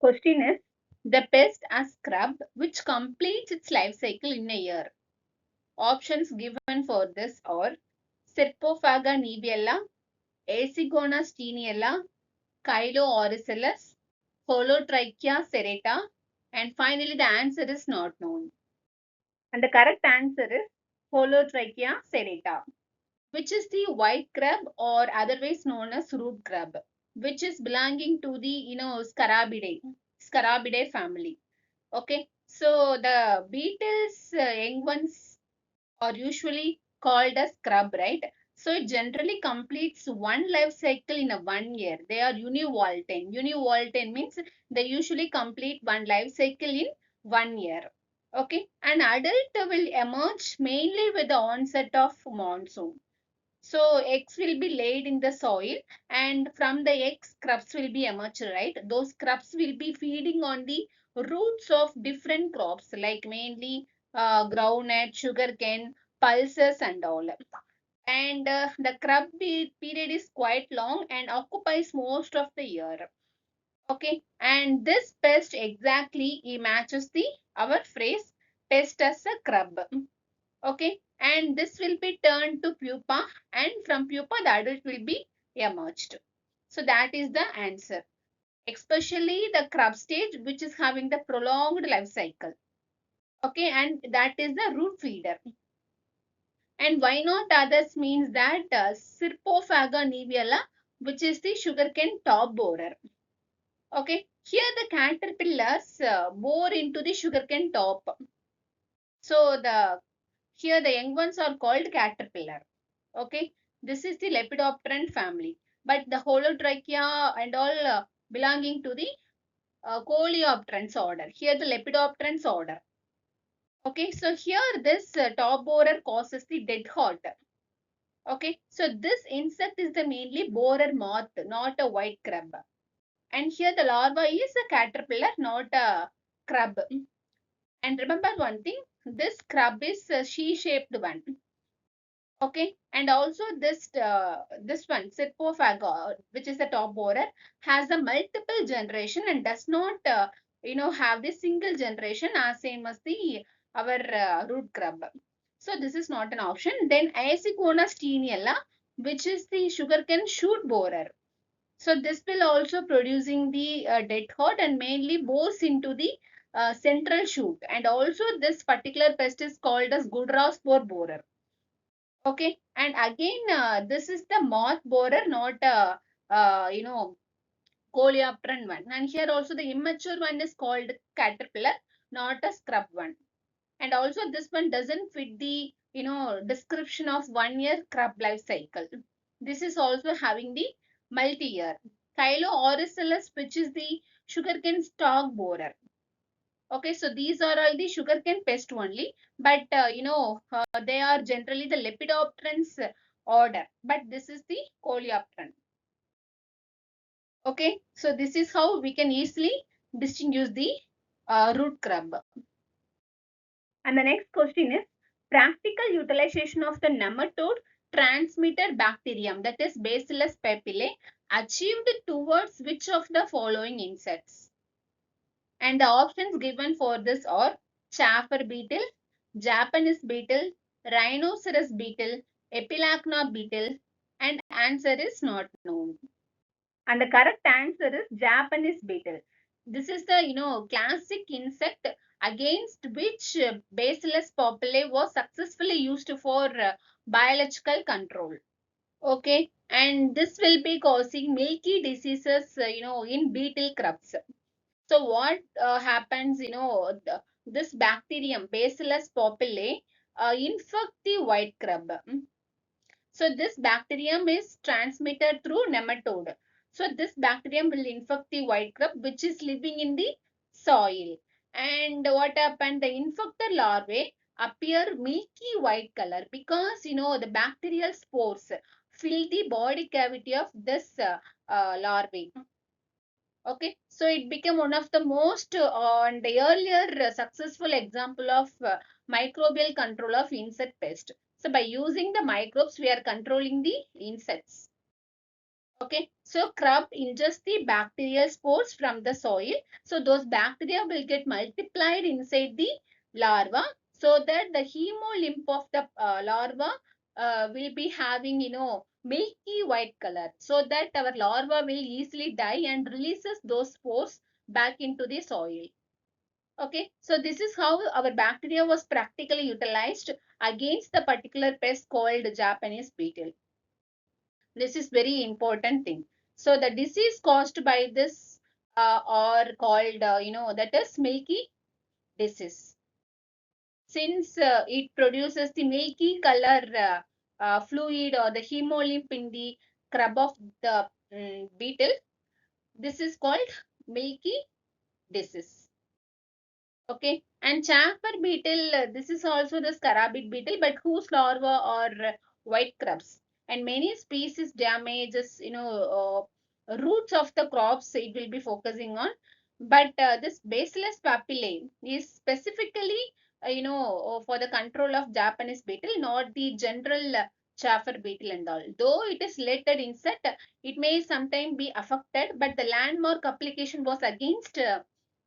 Question is, the pest as grub which completes its life cycle in a year. Options given for this are Serpophaga niveella, Acigona steniella, Chilo Holotrichia serrata, and finally the answer is not known. And the correct answer is Holotrichia serrata, which is the white grub or otherwise known as root grub, which is belonging to the Scarabidae family. Okay, so the beetles young ones are usually called as grub, right? So it generally completes one life cycle in a 1 year. They are univoltine. Univoltine means they usually complete one life cycle in 1 year. Okay, an adult will emerge mainly with the onset of monsoon. So eggs will be laid in the soil, and from the eggs grubs will be emerged, right? Those grubs will be feeding on the roots of different crops like mainly groundnut, sugarcane, pulses and all. And the grub period is quite long and occupies most of the year. Okay, and this pest exactly matches the our phrase pest as a grub. Okay, and this will be turned to pupa, and from pupa the adult will be emerged. So that is the answer, especially the grub stage which is having the prolonged life cycle. Okay, and that is the root feeder. And why not others means that Serpophaga niveella, which is the sugarcane top borer. Okay, here the caterpillars bore into the sugarcane top. So the here the young ones are called caterpillar. Okay, this is the Lepidopteran family, but the Holotrichia and all belonging to the Coleopterans order. Here the Lepidopterans order. Okay, so here this top borer causes the dead heart. Okay, so this insect is the mainly borer moth, not a white crab. And here the larva is a caterpillar, not a crab. And remember one thing, this crab is a she-shaped one. Okay, and also this one Serpophaga, which is the top borer, has a multiple generation and does not have the single generation as same as the our root grub. So this is not an option. Then Aesycona steniella, which is the sugarcane shoot borer. So this will also producing the dead heart and mainly bores into the central shoot. And also this particular pest is called as Goodra spore borer. Okay, and again, this is the moth borer, not coleopteran one. And here also the immature one is called caterpillar, not a scrub one. And also this one doesn't fit the description of 1 year crab life cycle. This is also having the multi-year. Chilo which is the sugarcane stalk borer. Okay, so these are all the sugarcane pest only, but they are generally the Lepidopterans order, but this is the Coleopteran. Okay, so this is how we can easily distinguish the root crab. And the next question is practical utilization of the nematode transmitter bacterium, that is Bacillus popilliae, achieved towards which of the following insects? And the options given for this are chafer beetle, Japanese beetle, rhinoceros beetle, epilacna beetle, and answer is not known. And the correct answer is Japanese beetle. This is the classic insect against which Bacillus popilliae was successfully used for biological control. Okay, and this will be causing milky diseases, in beetle grubs. So what happens, this bacterium, Bacillus popilliae, infect the white grub. So this bacterium is transmitted through nematode. So this bacterium will infect the white grub which is living in the soil. And what happened? The infected larvae appear milky white color because the bacterial spores fill the body cavity of this larvae. Okay, so it became one of the most and the earlier successful example of microbial control of insect pest. So by using the microbes, we are controlling the insects. Okay, so grub ingests the bacterial spores from the soil. So those bacteria will get multiplied inside the larva, so that the hemolymph of the larva will be having, milky white color, so that our larva will easily die and releases those spores back into the soil. Okay, so this is how our bacteria was practically utilized against the particular pest called Japanese beetle. This is very important thing. So the disease caused by this or called, that is milky disease. Since it produces the milky color fluid or the hemolymph in the crab of the beetle, this is called milky disease. Okay, and chamfer beetle, this is also the scarabid beetle, but whose larvae are white crabs. And many species damages, roots of the crops it will be focusing on. But this Bacillus papillae is specifically, for the control of Japanese beetle, not the general chafer beetle and all. Though it is related insect, it may sometimes be affected, but the landmark application was against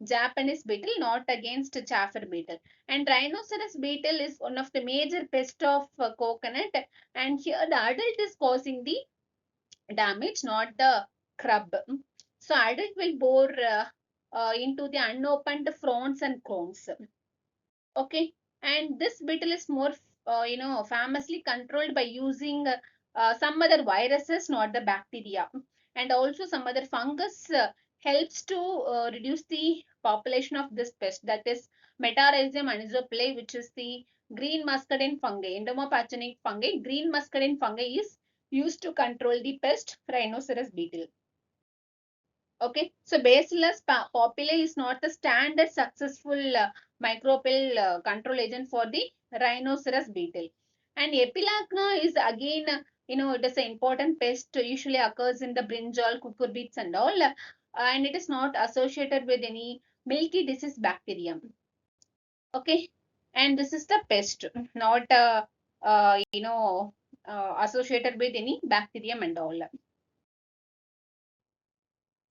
Japanese beetle, not against chafer beetle. And rhinoceros beetle is one of the major pest of coconut. And here the adult is causing the damage, not the crab. So adult will bore into the unopened fronds and cones. Okay, and this beetle is more, famously controlled by using some other viruses, not the bacteria, and also some other fungus helps to reduce the population of this pest. That is Metarhizium anisopliae, which is the green muscadine fungi, entomopathogenic fungi. Green muscadine fungi is used to control the pest rhinoceros beetle. Okay, so Bacillus popilliae is not the standard successful microbial control agent for the rhinoceros beetle. And Epilacna is again, it is an important pest, usually occurs in the brinjal, cucurbits and all, and it is not associated with any milky disease bacterium. Okay, and this is the pest, not, associated with any bacterium and all.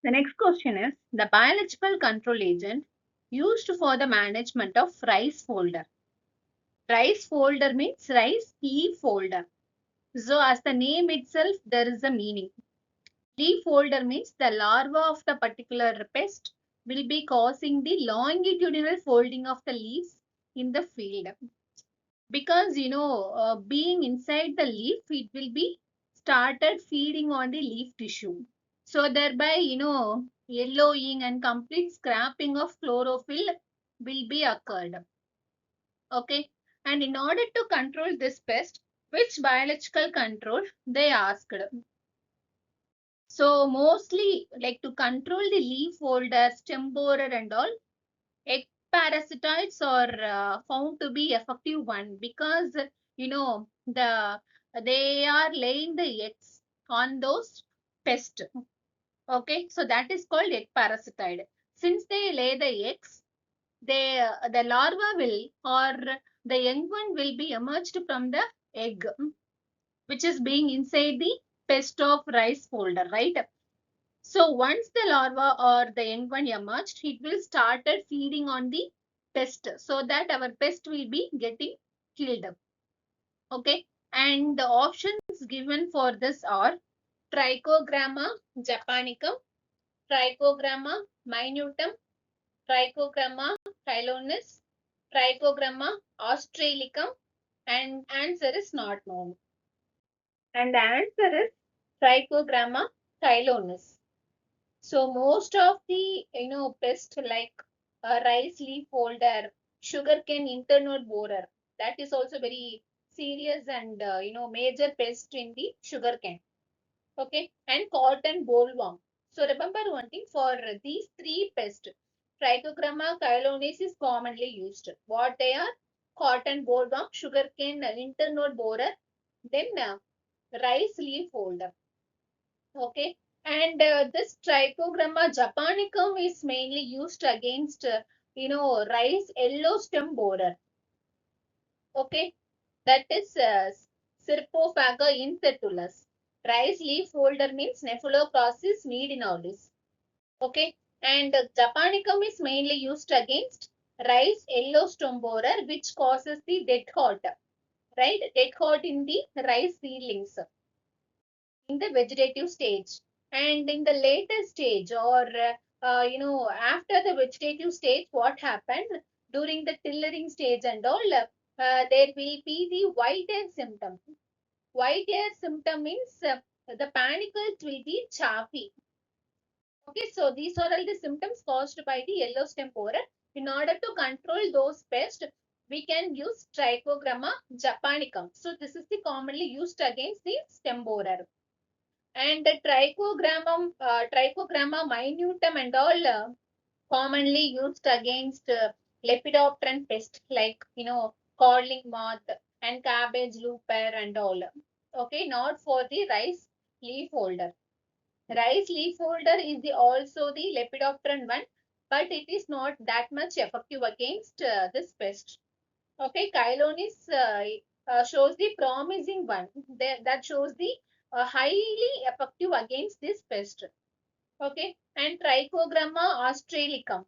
The next question is the biological control agent used for the management of rice folder. Rice folder means rice leaf folder. So as the name itself, there is a meaning. Leaf folder means the larva of the particular pest will be causing the longitudinal folding of the leaves in the field. Because, being inside the leaf, it will be started feeding on the leaf tissue. So thereby, yellowing and complete scrapping of chlorophyll will be occurred. Okay. And in order to control this pest, which biological control they asked? So mostly like to control the leaf folder, stem borer and all, egg parasitoids are found to be effective one, because they are laying the eggs on those pests. Okay, so that is called egg parasitoid. Since they lay the eggs, the larva will, or the young one will be emerged from the egg, which is being inside the pest of rice folder, right? So once the larva or the young one emerged, it will started feeding on the pest, so that our pest will be getting killed. Okay, and the options given for this are Trichogramma japonicum, Trichogramma minutum, Trichogramma tylonis, Trichogramma australicum, and answer is not known. And the answer is Trichogramma tylonis. So most of the pests like rice leaf folder, sugarcane internode borer, that is also very serious and major pest in the sugarcane. Okay, and cotton bollworm. So remember one thing, for these three pests, Trichogramma tylonis is commonly used. What they are? Cotton bollworm, sugarcane internode borer, then rice leaf folder. Okay, and this Trichogramma japonicum is mainly used against, rice yellow stem borer. Okay, that is Syrpophaga insectulus. Rice leaf folder means Nephalococcus meadinolis. Okay, and Japonicum is mainly used against rice yellow stem borer, which causes the dead heart, right? Dead heart in the rice seedlings in the vegetative stage, and in the later stage, or after the vegetative stage, what happened during the tillering stage and all, there will be the white hair symptom. White hair symptom means the panicles will be chaffy. Okay, so these are all the symptoms caused by the yellow stem borer. In order to control those pests, we can use Trichogramma japonicum. So this is the commonly used against the stem borer. And the Trichogramma minutum and all commonly used against lepidopteran pest like codling moth and cabbage looper and all. Okay, not for the rice leaf holder. Rice leaf folder is also the lepidopteran one, but it is not that much effective against this pest. Okay, Chilonis shows the promising one that shows the highly effective against this pest. Okay, and Trichogramma australicum.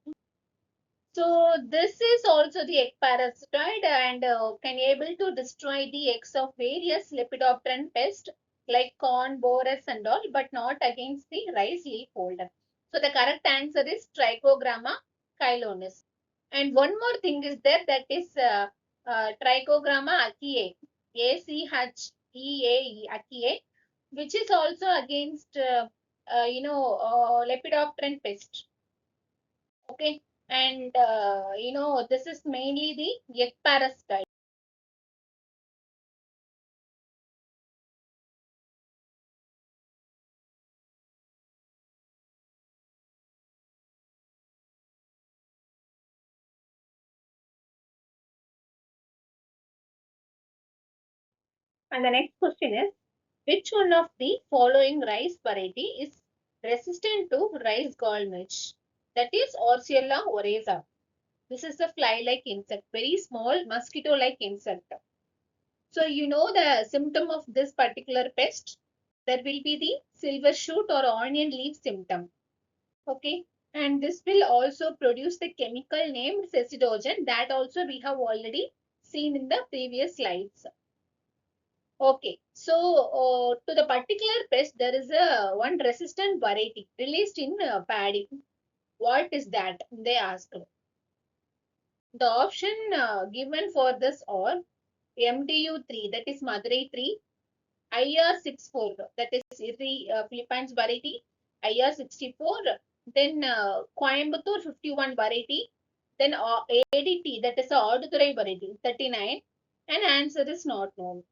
So this is also the egg parasitoid and can able to destroy the eggs of various lepidopteran pests like corn, borers and all, but not against the rice leaf folder. So the correct answer is Trichogramma chylonis. And one more thing is there, that is Trichogramma acieae, ACHEAE, acieae, which is also against lepidopteran pest. Okay, and this is mainly the egg parasite. And the next question is, which one of the following rice variety is resistant to rice gall midge? That is Orsiella oryza. This is a fly-like insect, very small mosquito-like insect. So you know the symptom of this particular pest. There will be the silver shoot or onion leaf symptom. Okay, and this will also produce the chemical named cecidogen, that also we have already seen in the previous slides. Okay, so to the particular pest, there is a one resistant variety released in paddy. What is that? They asked. The option given for this are MDU3, that is Madurai 3, IR64, that is Philippines variety, IR64, then Coimbatore 51 variety, then ADT, that is Aduturai variety, 39, and answer is not known.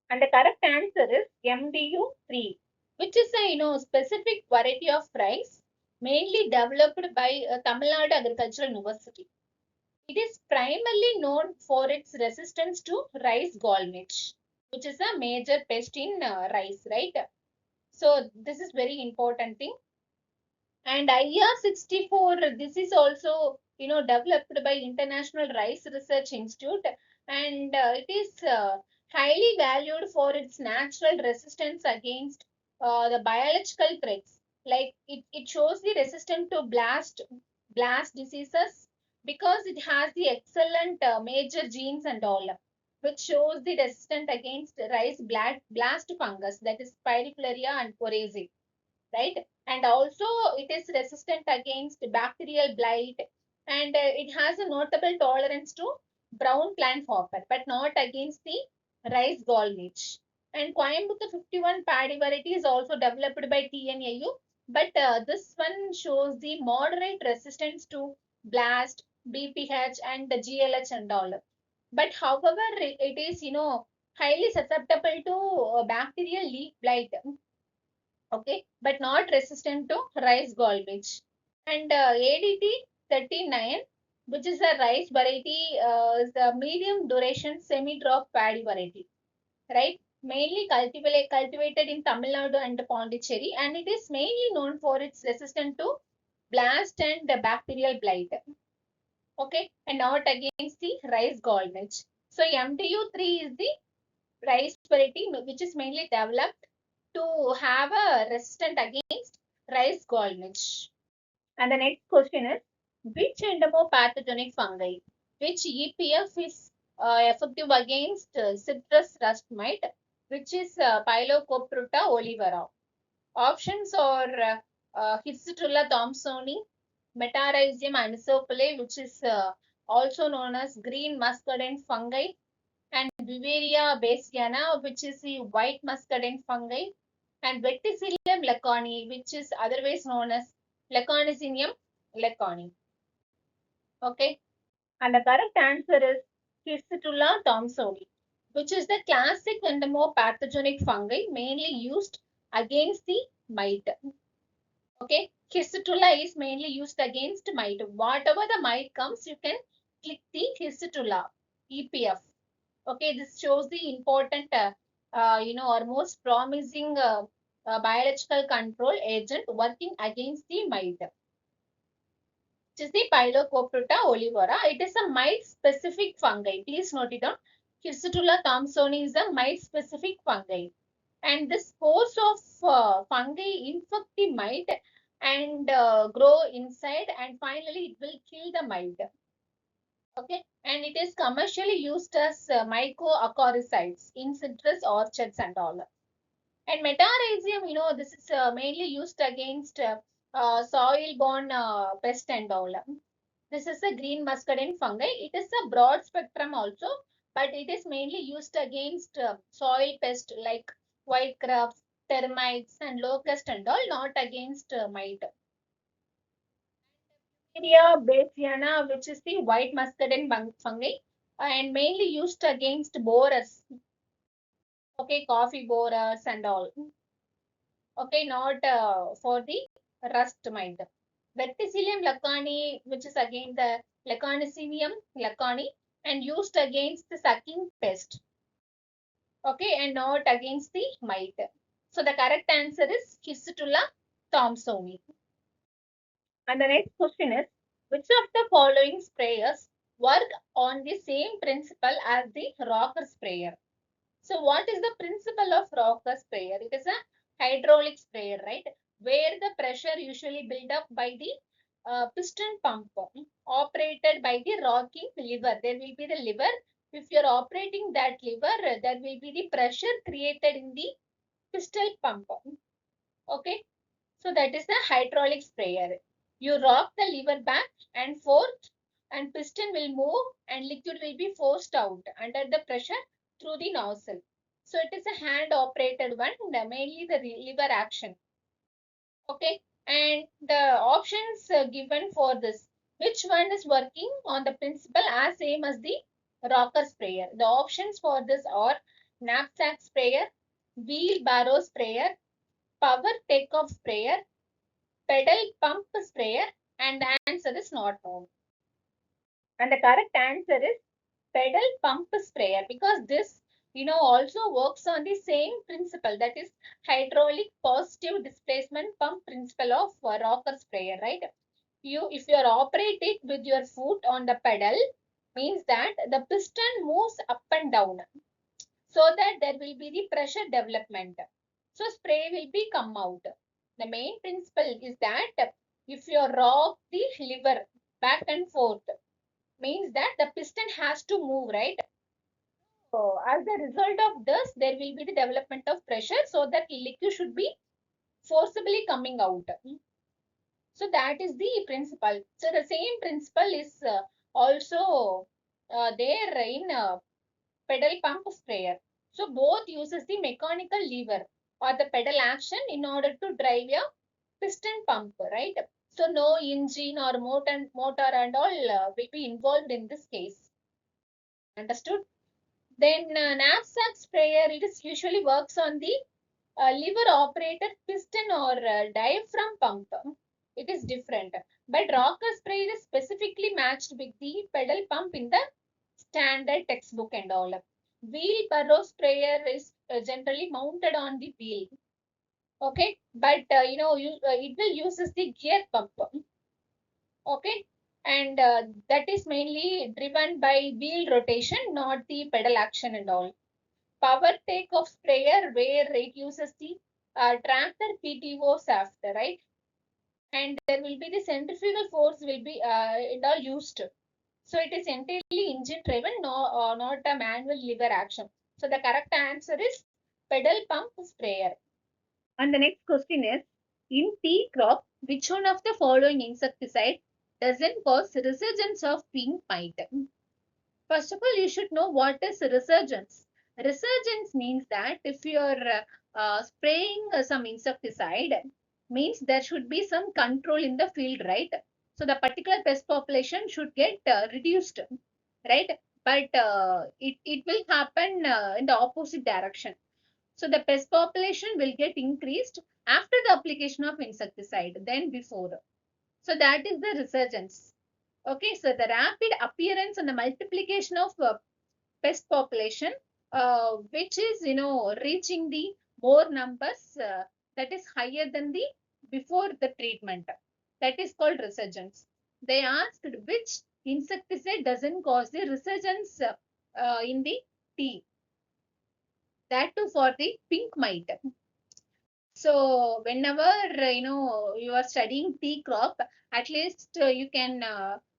And the correct answer is MDU3, which is a specific variety of rice mainly developed by Tamil Nadu Agricultural University. It is primarily known for its resistance to rice gall midge, which is a major pest in rice, right? So this is very important thing. And IR64, this is also developed by International Rice Research Institute, and it is highly valued for its natural resistance against the biological threats. Like it shows the resistance to blast diseases because it has the excellent major genes and all, which shows the resistant against rice blast fungus, that is Pyriflaria and Coraceae, right? And also it is resistant against bacterial blight, and it has a notable tolerance to brown plant hopper, but not against the rice gall midge. And Coimbatore 51 paddy variety is also developed by TNAU, but this one shows the moderate resistance to blast, BPH, and the GLH and all. But however, it is highly susceptible to bacterial leaf blight, okay, but not resistant to rice gall midge. And ADT 39, which is a rice variety, is a medium duration semi-drop paddy variety, right? Mainly cultivated in Tamil Nadu and Pondicherry, and it is mainly known for its resistance to blast and bacterial blight, okay, and not against the rice gall midge. So MTU3 is the rice variety which is mainly developed to have a resistant against rice gall midge. And the next question is, which entomopathogenic fungi, which EPF is effective against citrus rust mite, which is Pilocoprota olivera. Options are Histritula thomsoni, Metarhizium anisopulae, which is also known as green muscadine fungi, and Vivaria bassiana, which is the white muscadine fungi, and Verticillium lacani, which is otherwise known as Lacanicinium lacani. Okay, and the correct answer is Histritula thomsoni, which is the classic entomopathogenic fungi mainly used against the mite. Okay, Histritula is mainly used against mite. Whatever the mite comes, you can click the Histritula EPF. Okay, this shows the important, or most promising biological control agent working against the mite, which is the Pilocoprota olivera. It is a mite-specific fungi. Please note it down. Histritula thomsoni is a mite-specific fungi. And the spores of fungi infect the mite and grow inside, and finally it will kill the mite. Okay, and it is commercially used as mycoacaricides in citrus orchards and all. And metarhizium, this is mainly used against soil-borne pest and all. This is a green muscadine fungi. It is a broad spectrum also, but it is mainly used against soil pest like white grubs, termites, and locust and all, not against mite. Area bassiana, which is the white muscadine fungi, and mainly used against borers. Okay, coffee borers and all. Okay, not for the rust mite. Verticillium lacani, which is again the Lacanicinium lacani, and used against the sucking pest. Okay, and not against the mite. So the correct answer is Histritula thomsoni. And the next question is, which of the following sprayers work on the same principle as the rocker sprayer? So what is the principle of rocker sprayer? It is a hydraulic sprayer, right? Where the pressure usually built up by the piston pump operated by the rocking lever. There will be the lever. If you are operating that lever, there will be the pressure created in the piston pump. Okay. So that is the hydraulic sprayer. You rock the lever back and forth, and piston will move and liquid will be forced out under the pressure through the nozzle. So it is a hand operated one, mainly the lever action. Okay, and the options given for this, which one is working on the principle as same as the rocker sprayer? The options for this are knapsack sprayer, wheelbarrow sprayer, power takeoff sprayer, pedal pump sprayer, and the answer is not known. And the correct answer is pedal pump sprayer, because this also works on the same principle, that is hydraulic positive displacement pump principle of rocker sprayer, right? If you are operating with your foot on the pedal, means that the piston moves up and down, so that there will be the pressure development, so spray will be come out. The main principle is that if you rock the lever back and forth, means that the piston has to move, right? So as a result of this, there will be the development of pressure, so that liquid should be forcibly coming out. So that is the principle. So the same principle is also there in pedal pump sprayer. So both uses the mechanical lever or the pedal action in order to drive a piston pump, right? So no engine or motor and all will be involved in this case. Understood? Then knapsack sprayer, it is usually works on the lever operated piston or diaphragm pump. It is different. But rocker sprayer is specifically matched with the pedal pump in the standard textbook and all. Wheelbarrow sprayer is generally mounted on the wheel. Okay, but it will uses the gear pump. Okay, and that is mainly driven by wheel rotation, not the pedal action and all. power take of sprayer where it uses the tractor PTO shaft, right? And there will be the centrifugal force will be and all used. So it is entirely engine driven, not a manual lever action. So the correct answer is pedal pump sprayer. And the next question is, in tea crop, which one of the following insecticide doesn't cause resurgence of pink mite? First of all, you should know what is resurgence. Resurgence means that if you are spraying some insecticide, means there should be some control in the field, right? So the particular pest population should get reduced, right? But it will happen in the opposite direction. So the pest population will get increased after the application of insecticide than before. So that is the resurgence. Okay, so the rapid appearance and the multiplication of pest population, which is reaching the more numbers that is higher than the before the treatment. That is called resurgence. They asked which insecticide doesn't cause the resurgence in the tea. That too for the pink mite. So whenever you are studying tea crop, at least you can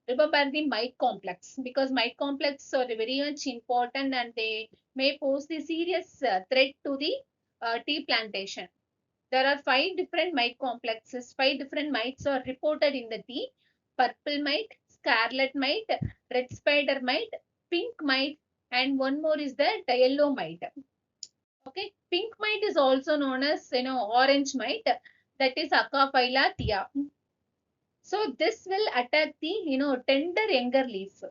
remember the mite complex, because mite complex are very much important and they may pose the serious threat to the tea plantation. There are five different mite complexes. Five different mites are reported in the tea: purple mite, scarlet mite, red spider mite, pink mite, and one more is the yellow mite. Okay, pink mite is also known as orange mite, that is Acaphylla thea. So this will attack the tender younger leaf,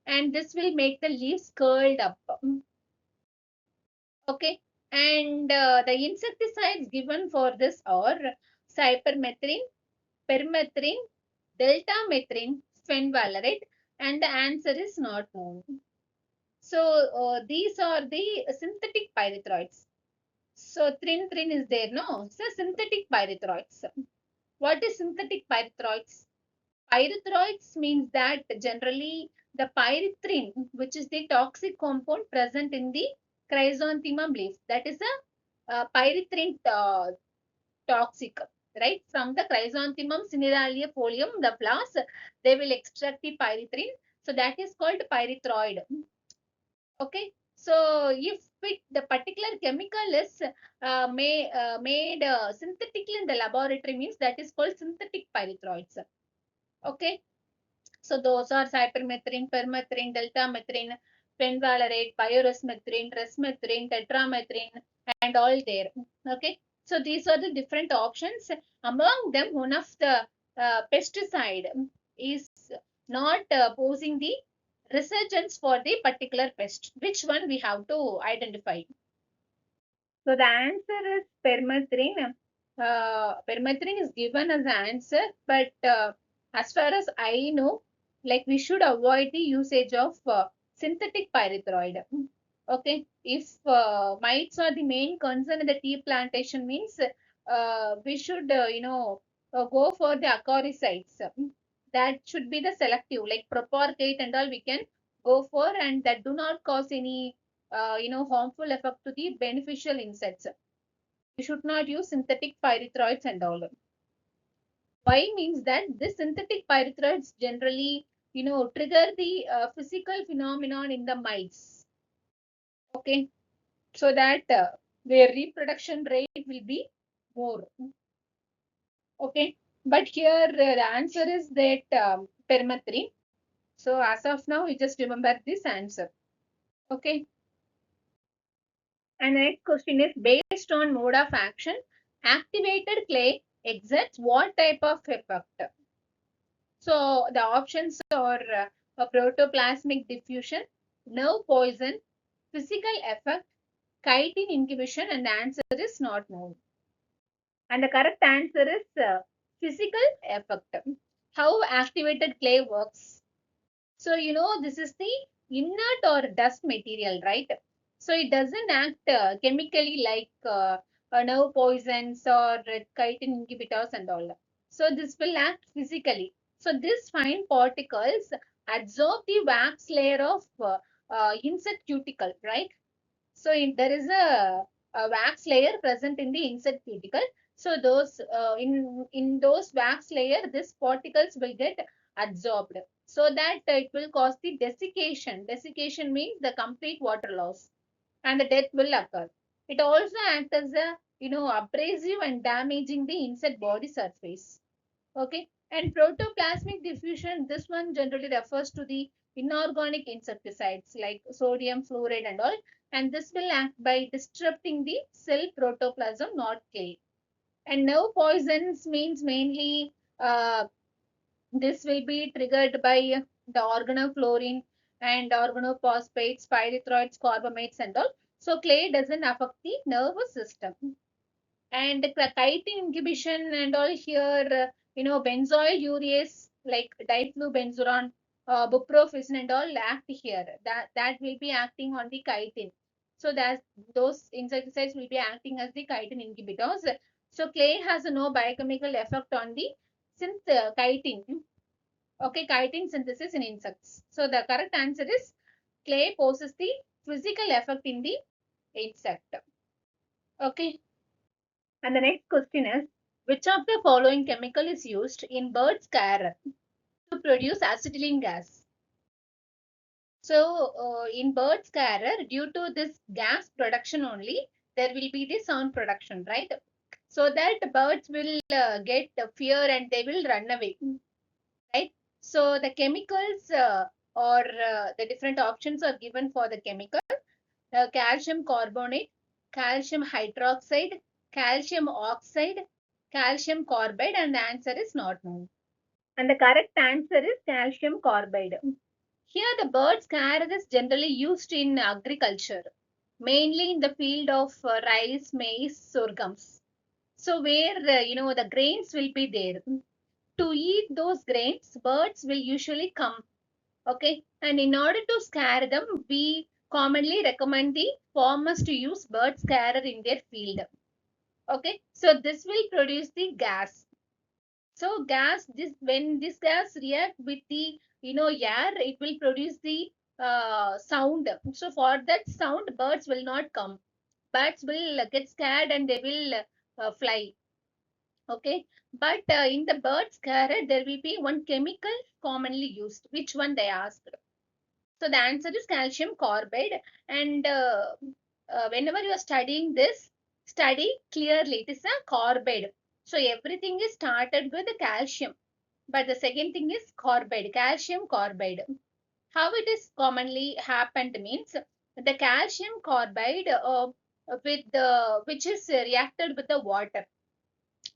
and this will make the leaves curled up. Okay, and the insecticides given for this are cypermethrin, permethrin, deltamethrin, fenvalerate, and the answer is not known. So these are the synthetic pyrethroids. So trin is there, no? So synthetic pyrethroids. What is synthetic pyrethroids? Pyrethroids means that generally the pyrethrin, which is the toxic compound present in the chrysanthemum leaf, that is a pyrethrin toxic, right? From the chrysanthemum cineraliifolium, the flowers, they will extract the pyrethrin. So that is called pyrethroid. Okay, so if the particular chemical is made synthetically in the laboratory, means that is called synthetic pyrethroids. Okay, so those are cypermethrin, permethrin, deltamethrin, fenvalerate, pyresmethrin, resmethrin, tetramethrin, and all there. Okay, so these are the different options. Among them, one of the pesticide is not posing the resurgence for the particular pest. Which one we have to identify? So the answer is permethrin. Permethrin is given as the answer, but as far as I know, like we should avoid the usage of synthetic pyrethroid. Okay, if mites are the main concern in the tea plantation, means we should go for the acaricides. That should be the selective, like proporgate and all we can go for, and that do not cause any harmful effect to the beneficial insects. You should not use synthetic pyrethroids and all. Why means that this synthetic pyrethroids generally trigger the physical phenomenon in the mites. Okay, so that their reproduction rate will be more. Okay, but here the answer is that permethrin. So as of now, you just remember this answer. Okay. And the next question is, based on mode of action, activated clay exerts what type of effect? So the options are a protoplasmic diffusion, nerve poison, physical effect, chitin inhibition, and the answer is not known. And the correct answer is physical effect. How activated clay works? So, this is the inert or dust material, right? So, it doesn't act chemically like nerve poisons or chitin inhibitors and all. So, this will act physically. So, these fine particles absorb the wax layer of insect cuticle, right? So there is a wax layer present in the insect cuticle. So those in those wax layer, these particles will get absorbed, so that it will cause the desiccation. Desiccation means the complete water loss, and the death will occur. It also acts as a abrasive and damaging the insect body surface. Okay, and protoplasmic diffusion, this one generally refers to the inorganic insecticides like sodium fluoride and all, and this will act by disrupting the cell protoplasm, not clay. And nerve poisons means mainly this will be triggered by the organofluorine and organophosphates, pyrethroids, carbamates and all. So clay doesn't affect the nervous system. And chitin inhibition and all here, benzoyl urease like diflubenzuron, buprofizin and all act here. That will be acting on the chitin. So that those insecticides will be acting as the chitin inhibitors. So clay has no biochemical effect on the chitin. Okay, chitin synthesis in insects. So the correct answer is clay poses the physical effect in the insect. Okay. And the next question is, which of the following chemical is used in bird scare to produce acetylene gas? So, in bird scarer, due to this gas production only, there will be the sound production, right? So that birds will get fear and they will run away, right? So the chemicals or the different options are given for the chemical. Calcium carbonate, calcium hydroxide, calcium oxide, calcium carbide, and the answer is not known. And the correct answer is calcium carbide. Here the bird scar is generally used in agriculture, mainly in the field of rice, maize, sorghums. So where the grains will be there. To eat those grains, birds will usually come. Okay, and in order to scare them, we commonly recommend the farmers to use bird scarer in their field. Okay, so this will produce the gas. So gas, this when this gas react with the air, it will produce the sound. So for that sound, birds will not come. Birds will get scared and they will fly. Okay, but in the bird scarer, there will be one chemical commonly used. Which one they asked? So the answer is calcium carbide. And whenever you are studying this, study clearly. It is a carbide. So everything is started with the calcium. But the second thing is carbide, calcium carbide. How it is commonly happened means the calcium carbide with the which is reacted with the water,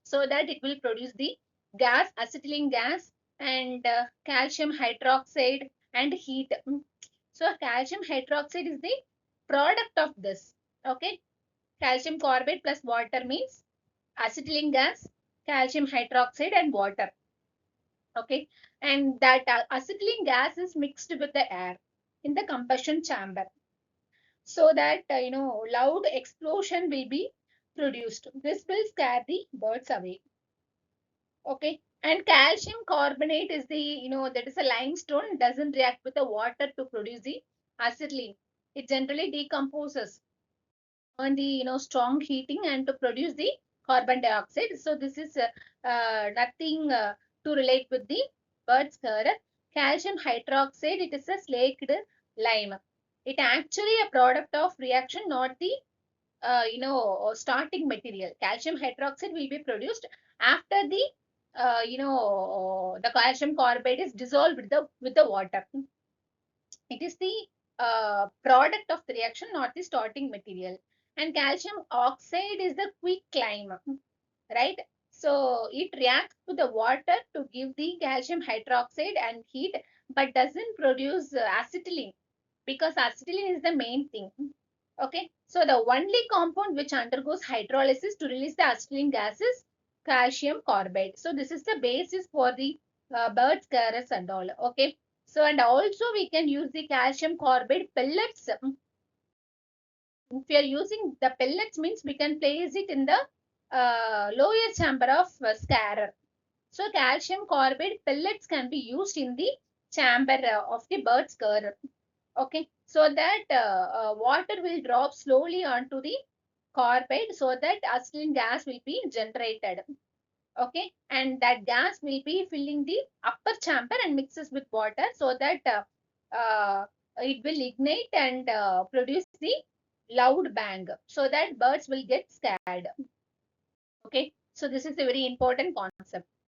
so that it will produce the gas, acetylene gas, and calcium hydroxide and heat. So calcium hydroxide is the product of this. Okay, calcium carbide plus water means acetylene gas, calcium hydroxide and water. Okay, and that acetylene gas is mixed with the air in the combustion chamber, so that loud explosion will be produced. This will scare the birds away. Okay, and calcium carbonate is the that is a limestone, doesn't react with the water to produce the acetylene. It generally decomposes on the strong heating and to produce the carbon dioxide. So this is nothing to relate with the bird's fur. Calcium hydroxide, it is a slaked lime. It actually a product of reaction, not the starting material. Calcium hydroxide will be produced after the the calcium carbide is dissolved with the water. It is the product of the reaction, not the starting material. And calcium oxide is the quick lime, right? So it reacts to the water to give the calcium hydroxide and heat, but doesn't produce acetylene, because acetylene is the main thing. Okay, so the only compound which undergoes hydrolysis to release the acetylene gas is calcium carbide. So this is the basis for the bird scarers and all. Okay, so and also we can use the calcium carbide pellets. If we are using the pellets means we can place it in the lower chamber of scarer. So calcium carbide pellets can be used in the chamber of the bird scarer. Okay, so that water will drop slowly onto the carpet so that acetylene gas will be generated. Okay, and that gas will be filling the upper chamber and mixes with water so that it will ignite and produce the loud bang so that birds will get scared. Okay, so this is a very important concept.